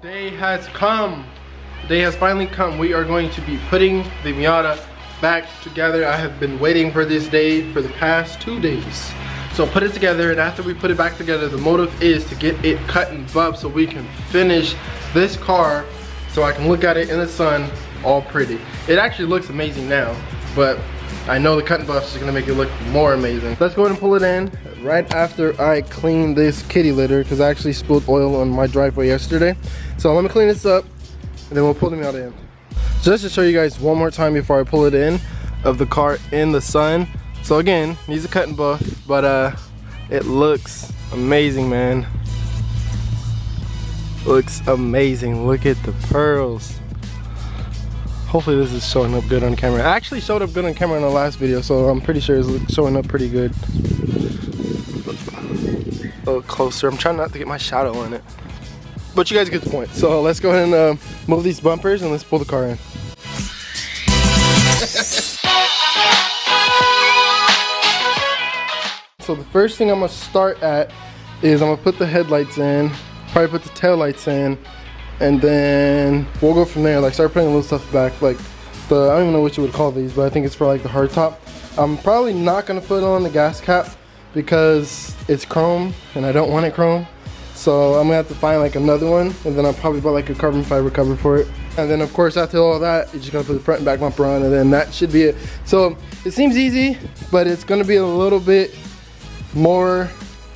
Day has come. The day has finally come. We are going to be putting the Miata back together. I have been waiting for this day for the past 2 days. So put it together, and after we put it back together, the motive is to get it cut and buffed so we can finish this car so I can look at it in the sun all pretty. It actually looks amazing now, but I know the cut and buffs is gonna make it look more amazing. Let's go ahead and pull it in right after I clean this kitty litter because I actually spilled oil on my driveway yesterday. So let me clean this up and then we'll pull the Miata in. Just to show you guys one more time before I pull it in of the car in the sun. So again, needs a cut and buff, but it looks amazing, man. Looks amazing. Look at the pearls. Hopefully this is showing up good on camera. I actually showed up good on camera in the last video, so I'm pretty sure it's showing up pretty good. A little closer. I'm trying not to get my shadow on it. But you guys get the point. So let's go ahead and move these bumpers and let's pull the car in. So the first thing I'm gonna start at is I'm gonna put the headlights in, probably put the tail lights in, and then we'll go from there. Like start putting a little stuff back, like the, I don't even know what you would call these, but I think it's for like the hard top. I'm probably not gonna put on the gas cap because it's chrome and I don't want it chrome. So I'm gonna have to find like another one, and then I'll probably buy like a carbon fiber cover for it. And then of course after all that, you're just gonna put the front and back bumper on, and then that should be it. So it seems easy, but it's gonna be a little bit more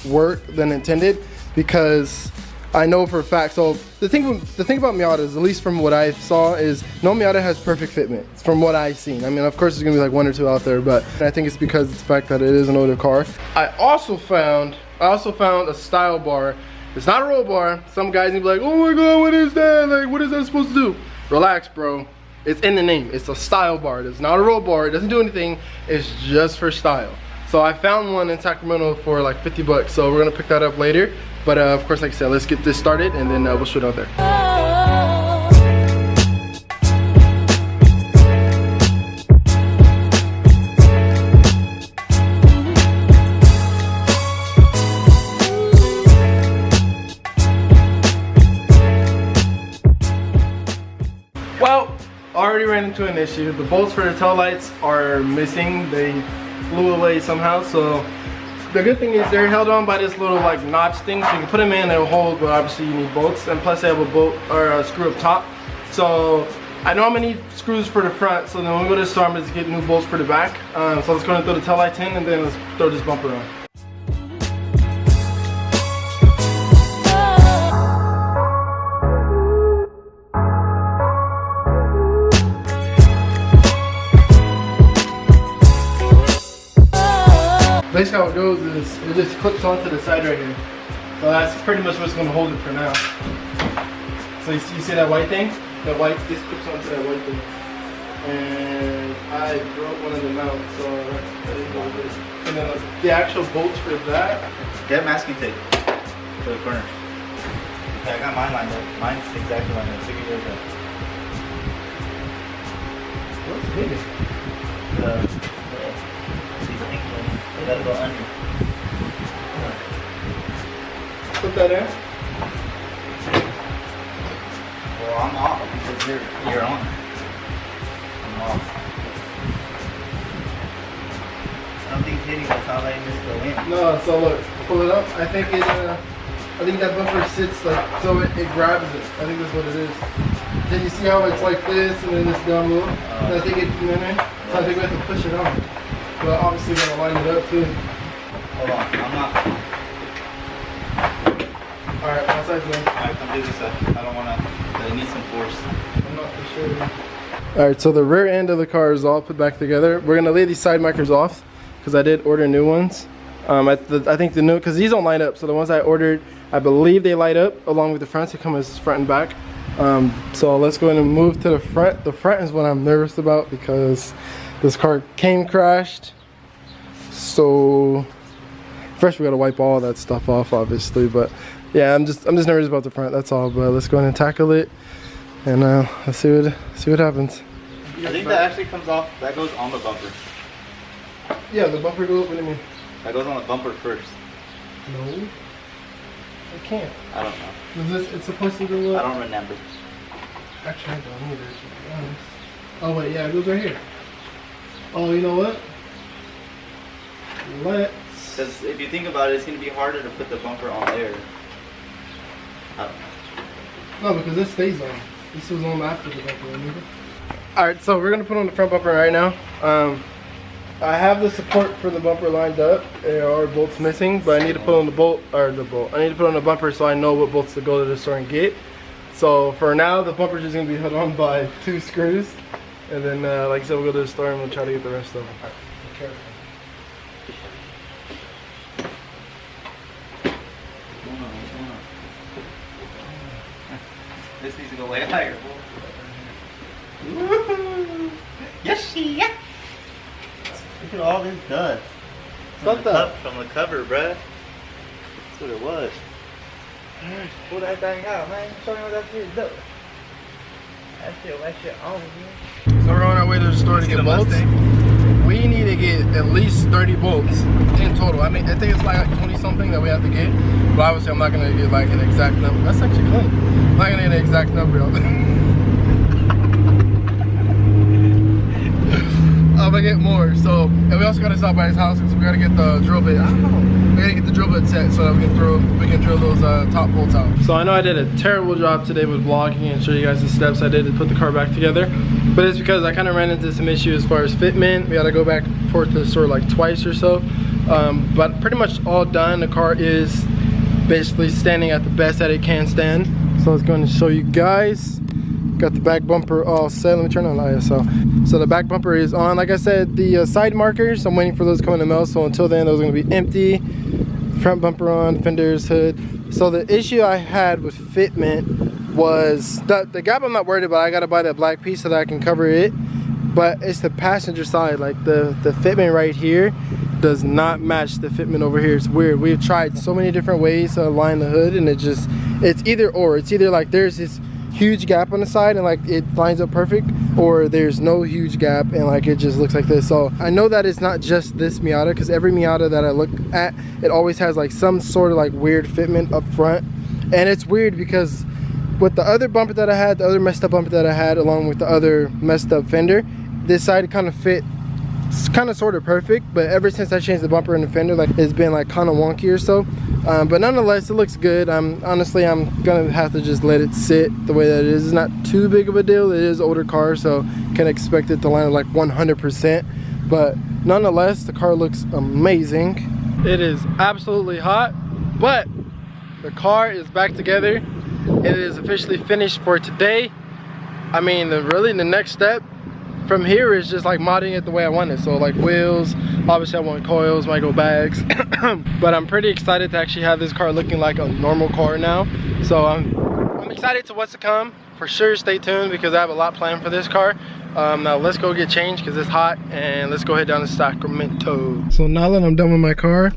work than intended because I know for a fact. So the thing about Miatas, at least from what I saw, is no Miata has perfect fitment from what I've seen. I mean, of course there's gonna be like one or two out there, but I think it's because it's the fact that it is an older car. I also found a style bar. It's not a roll bar. Some guys will be like, oh my god, what is that? Like, what is that supposed to do? Relax, bro. It's in the name. It's a style bar. It's not a roll bar. It doesn't do anything. It's just for style. So I found one in Sacramento for like 50 bucks. So we're gonna pick that up later. But of course, like I said, let's get this started and then we'll shoot out there. Well, already ran into an issue. The bolts for the tail lights are missing. They flew away somehow. So the good thing is they're held on by this little like notch thing, so you can put them in, they'll hold, but obviously you need bolts, and plus they have a bolt or a screw up top. So I know I'm gonna need screws for the front, so then when we go to the store, I'm gonna get new bolts for the back. So let's go and throw the tail lights in, and then let's throw this bumper on. Basically how it goes is it just clips onto the side right here. So that's pretty much what's going to hold it for now. So you see that white thing? That white, this clips onto that white thing. And I broke one of the mounts, so that is what it is. And then the actual bolts for that. Get masking tape for the corner. Okay, I got mine lined up. Mine's exactly lined up. Figure yours out. What's bigger? You gotta go under. Put that in. Well, I'm off because you're on. I'm off. I don't think hitting that's not letting this go in. No, so look, pull it up. I think that bumper sits like so it grabs it. I think that's what it is. Then you see how it's like this and then this down low. I think it, you know what I mean? So I think we have to push it on. But obviously we're gonna line it up too. Hold on, I'm not. Alright, one side's in. Alright, come do this side. I don't wanna, it needs some force. I'm not for sure. Alright, so the rear end of the car is all put back together. We're gonna lay these side markers off because I did order new ones. I think the new, because these don't light up. So the ones I ordered, I believe they light up along with the fronts. They come as front and back. So let's go ahead and move to the front. The front is what I'm nervous about because this car came crashed. So first we gotta wipe all that stuff off, obviously. But yeah, I'm just nervous about the front. That's all. But let's go ahead and tackle it, and let's see what happens. I think that actually comes off. That goes on the bumper. Yeah, the bumper goes. What do you mean? That goes on the bumper first. No. It can't. I don't know. Is this? It's supposed to go up? I don't remember. Actually, I don't either, to be honest. Oh wait, yeah, it goes right here. Oh, you know what? Let's. Because if you think about it, it's gonna be harder to put the bumper on there. I don't know. No, because this stays on. This was on after the bumper, remember? Alright, so we're gonna put on the front bumper right now. I have the support for the bumper lined up. There are bolts missing, but I need to put on the bolt, I need to put on the bumper so I know what bolts to go to the store and get. So for now, the bumper's just gonna be held on by 2 screws. And then, like I said, we'll go to the store and we'll try to get the rest of them. Alright, be careful. This needs to go way higher. Yes, yeah. Look at all this dust. From the cover, bruh. That's what it was. Pull that thing out, man. Show me what that shit does. That shit on, man. So we're on our way to the store to get bolts. We need to get at least 30 bolts in total. I mean, I think it's like 20 something that we have to get. But obviously I'm not gonna get like an exact number. That's actually clean. I'm not gonna get an exact number. I'm gonna get more. So, and we also gotta stop by his house because we gotta get the drill bit. I don't know. We gotta get the drill bit set so that we can drill those top bolts out. So I know I did a terrible job today with vlogging and show you guys the steps I did to put the car back together. But it's because I kind of ran into some issues as far as fitment. We gotta go back and forth to the store like twice or so. But pretty much all done. The car is basically standing at the best that it can stand. So I was going to show you guys. Got the back bumper all set. Let me turn on the ISO. So the back bumper is on. Like I said, the side markers, I'm waiting for those to come in the mail. So until then, those are going to be empty. Front bumper on, fenders, hood. So the issue I had with fitment was the gap I'm not worried about. I got to buy that black piece so that I can cover it. But it's the passenger side. Like the fitment right here does not match the fitment over here. It's weird. We've tried so many different ways to align the hood, and it's either or. It's either like there's this huge gap on the side and like it lines up perfect, or there's no huge gap and like it just looks like this. So I know that it's not just this Miata, because every Miata that I look at, it always has like some sort of like weird fitment up front. And it's weird because with the other bumper that I had, the other messed up bumper that I had, along with the other messed up fender, this side kind of fit. It's kind of sort of perfect, but ever since I changed the bumper and the fender, like it's been like kind of wonky or so. But nonetheless, it looks good. Honestly, I'm gonna have to just let it sit the way that it is. It's not too big of a deal. It is older car, so can expect it to line up like 100%. But nonetheless, the car looks amazing. It is absolutely hot, but the car is back together. It is officially finished for today. I mean, really the next step from here is just like modding it the way I want it. So like wheels, obviously I want coils, might go bags. But I'm pretty excited to actually have this car looking like a normal car now. So I'm excited to what's to come. For sure, stay tuned because I have a lot planned for this car. Now let's go get changed because it's hot, and let's go head down to Sacramento. So now that I'm done with my car,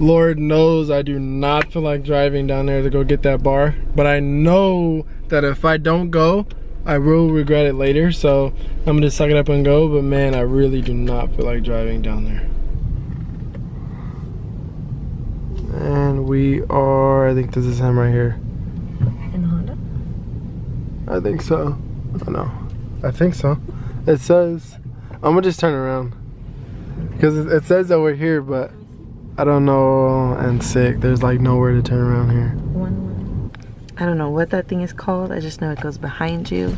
Lord knows I do not feel like driving down there to go get that bar. But I know that if I don't go, I will regret it later, so I'm gonna suck it up and go. But man, I really do not feel like driving down there. And we are, I think this is him right here. In the Honda? I think so. I don't know. I think so. It says, I'm gonna just turn around because it says that we're here, but I don't know. And sick, there's like nowhere to turn around here. I don't know what that thing is called. I just know it goes behind you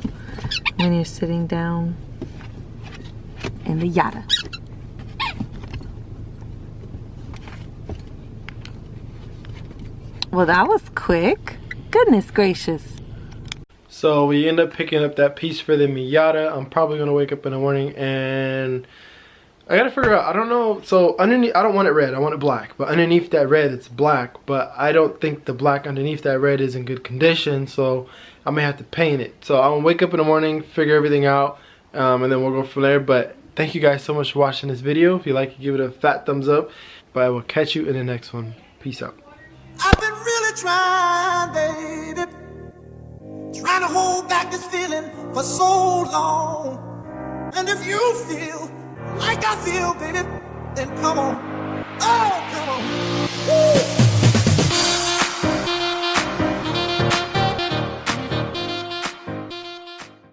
when you're sitting down in the Yata. Well, that was quick. Goodness gracious. So we end up picking up that piece for the Miata. I'm probably gonna wake up in the morning and I gotta figure out, I don't know, so underneath, I don't want it red, I want it black. But underneath that red, it's black. But I don't think the black underneath that red is in good condition, so I may have to paint it. So I'm gonna wake up in the morning, figure everything out, and then we'll go from there. But thank you guys so much for watching this video. If you like it, give it a fat thumbs up. But I will catch you in the next one. Peace out. I've been really trying, baby, trying to hold back this feeling for so long. And if you feel like I feel, baby, then come on. Oh, come on. Woo.